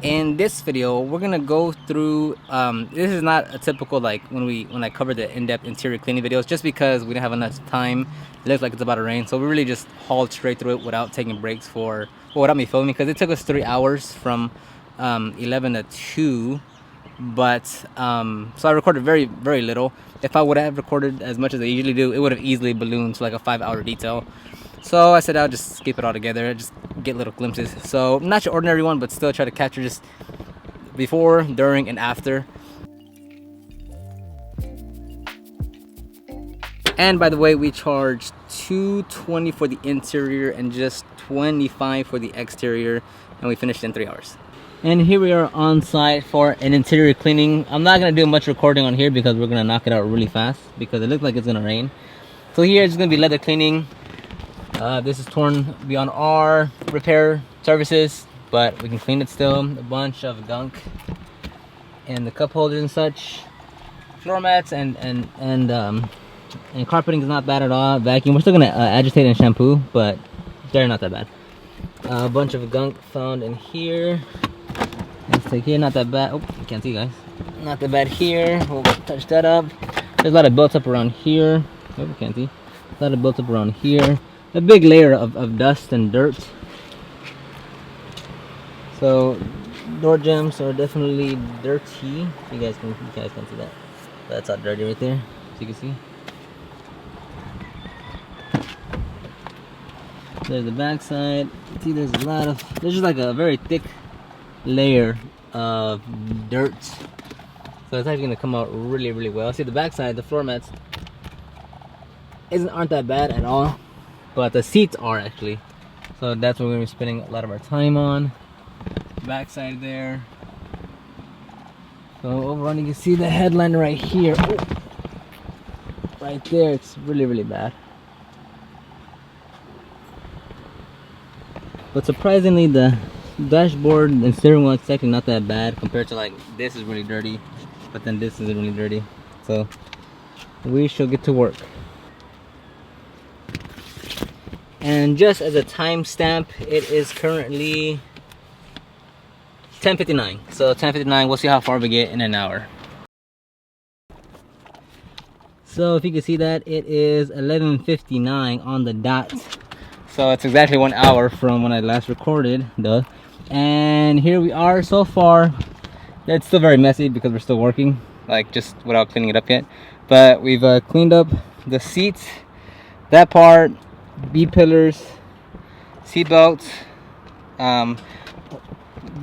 In this video, we're gonna go through. This is not a typical like when I cover the in-depth interior cleaning videos, just because we didn't have enough time. It looks like it's about to rain, so we really just hauled straight through it without taking breaks without me filming, because it took us 3 hours from 11 to 2. But so I recorded very little. If I would have recorded as much as I usually do, it would have easily ballooned to like a 5-hour detail. So I said I'll just skip it all together, just get little glimpses. So not your ordinary one, but still try to capture just before, during, and after. And by the way, we charged $220 for the interior and just $25 for the exterior, and we finished in 3 hours. And here we are on site for an interior cleaning. I'm not gonna do much recording on here because we're gonna knock it out really fast because it looks like it's gonna rain. So here it's gonna be leather cleaning. This is torn beyond our repair services, but we can clean it still. A bunch of gunk and the cup holders and such. Floor mats and carpeting is not bad at all. Vacuum, we're still gonna agitate and shampoo, but they're not that bad. A bunch of gunk found in here. Let's take here, not that bad. Oh, you can't see, guys. Not that bad here. We'll touch that up. There's a lot of built up around here. Oh, you can't see. A lot of built up around here. A big layer of dust and dirt. So door jambs are definitely dirty. You guys can see that. That's all dirty right there, as you can see. There's the back side. See, there's just like a very thick layer of dirt. So it's actually gonna come out really well. See the back side, the floor mats aren't that bad at all, but the seats are actually. So that's what we're gonna be spending a lot of our time on. Back side there. So over on, you can see the headliner right here. Oh, right there, it's really bad. But surprisingly, the dashboard and steering wheel is actually not that bad compared to like this is really dirty, but then this is really dirty. So we shall get to work. And just as a timestamp, it is currently 10:59. So 10:59, we'll see how far we get in an hour. So if you can see that, it is 11:59 on the dot. So it's exactly 1 hour from when I last recorded. And here we are so far. It's still very messy because we're still working, like just without cleaning it up yet. But we've cleaned up the seats, that part, B-pillars, seat belts,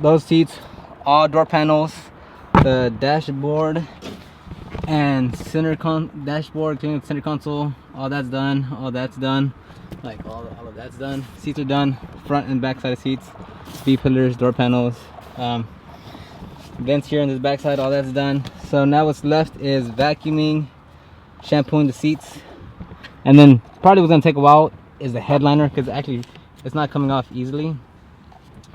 those seats, all door panels, the dashboard and dashboard, cleaning the center console, all that's done, like all of that's done. Seats are done, front and back side of seats, B-pillars, door panels, vents here on this back side, all that's done. So now what's left is vacuuming, shampooing the seats, and then probably what's gonna take a while is the headliner, because actually it's not coming off easily.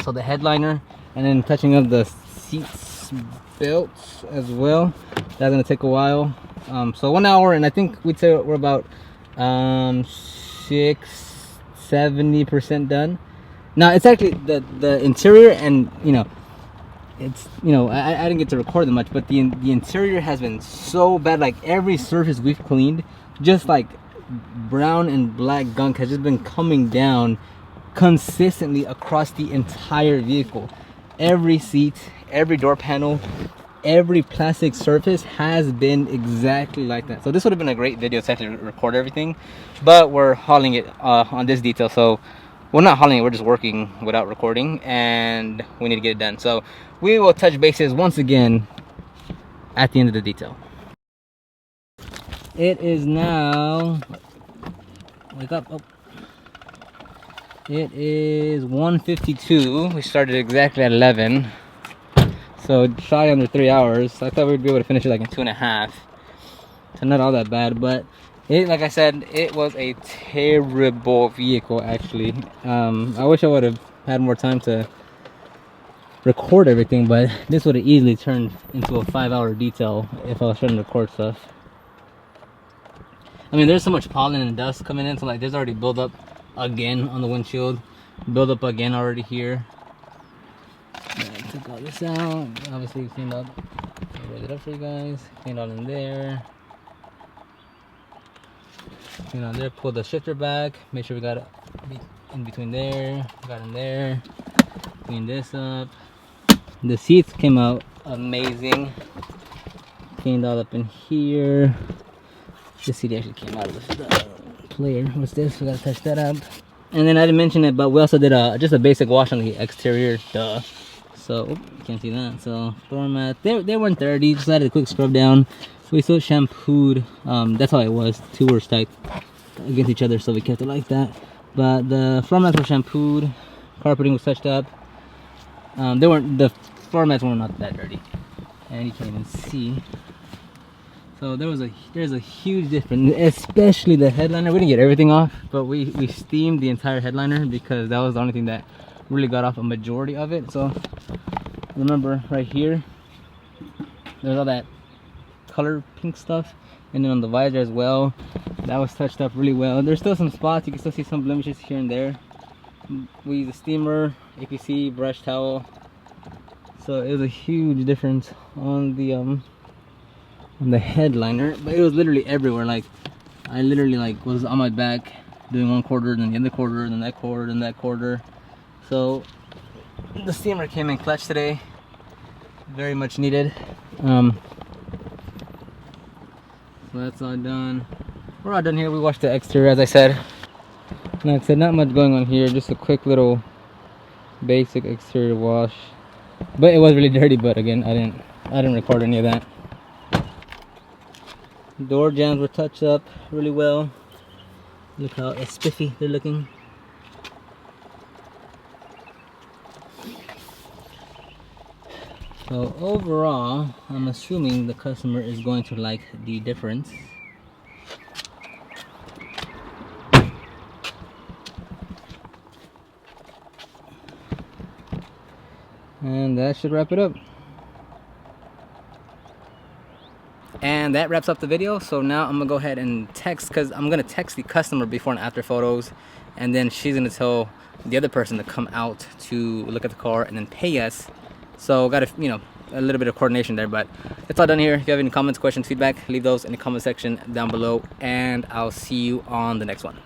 So the headliner, and then touching up the seats belts as well. That's gonna take a while. So 1 hour, and I think we'd say we're about 70% done. Now it's actually the interior, and it's I didn't get to record that much, but the interior has been so bad. Like every surface we've cleaned, just like brown and black gunk has just been coming down consistently across the entire vehicle. Every seat, every door panel, every plastic surface has been exactly like that. So this would have been a great video to actually record everything, but we're hauling it on this detail. So we're not hauling it, we're just working without recording, and we need to get it done. So we will touch bases once again at the end of the detail. It is now, wake up, oh. It is 1:52. We started exactly at 11. So shy under 3 hours. I thought we'd be able to finish it like in 2.5. So not all that bad, but like I said, it was a terrible vehicle actually. I wish I would have had more time to record everything, but this would have easily turned into a 5-hour detail if I was trying to record stuff. I mean, there's so much pollen and dust coming in, so like there's already buildup again on the windshield, build up again already here. Take all this out. Obviously cleaned up. Raise it up for you guys. Cleaned all in there. Cleaned on there. Pull the shifter back. Make sure we got it in between there. Got in there. Clean this up. The seats came out amazing. Cleaned all up in here. This seat actually came out of the player. What's this? We gotta touch that up. And then I didn't mention it, but we also did just a basic wash on the exterior. Duh. So you can't see that. So floor mat, they weren't dirty. Just added a quick scrub down. We still shampooed. That's how it was. Two were stacked against each other, so we kept it like that. But the floor mats were shampooed. Carpeting was touched up. The floor mats were not that dirty, and you can't even see. So there's a huge difference, especially the headliner. We didn't get everything off, but we steamed the entire headliner because that was the only thing that really got off a majority of it. So remember right here, there's all that color pink stuff, and then on the visor as well, that was touched up really well. There's still some spots, you can still see some blemishes here and there. We used a steamer, APC, brush towel. So it was a huge difference on the headliner, but it was literally everywhere. Like I literally was on my back doing one quarter, then the other quarter, then that quarter, then that quarter. So the steamer came in clutch today, very much needed. So that's all done. We're all done here. We washed the exterior, as I said. Like I said, not much going on here, just a quick little basic exterior wash. But it was really dirty, but again, I didn't record any of that. Door jambs were touched up really well. Look how spiffy they're looking. So overall, I'm assuming the customer is going to like the difference. And that should wrap it up. And that wraps up the video. So now I'm gonna go ahead and text, because I'm gonna text the customer before and after photos, and then she's gonna tell the other person to come out to look at the car and then pay us. So got a little bit of coordination there, but it's all done here. If you have any comments, questions, feedback, leave those in the comment section down below, and I'll see you on the next one.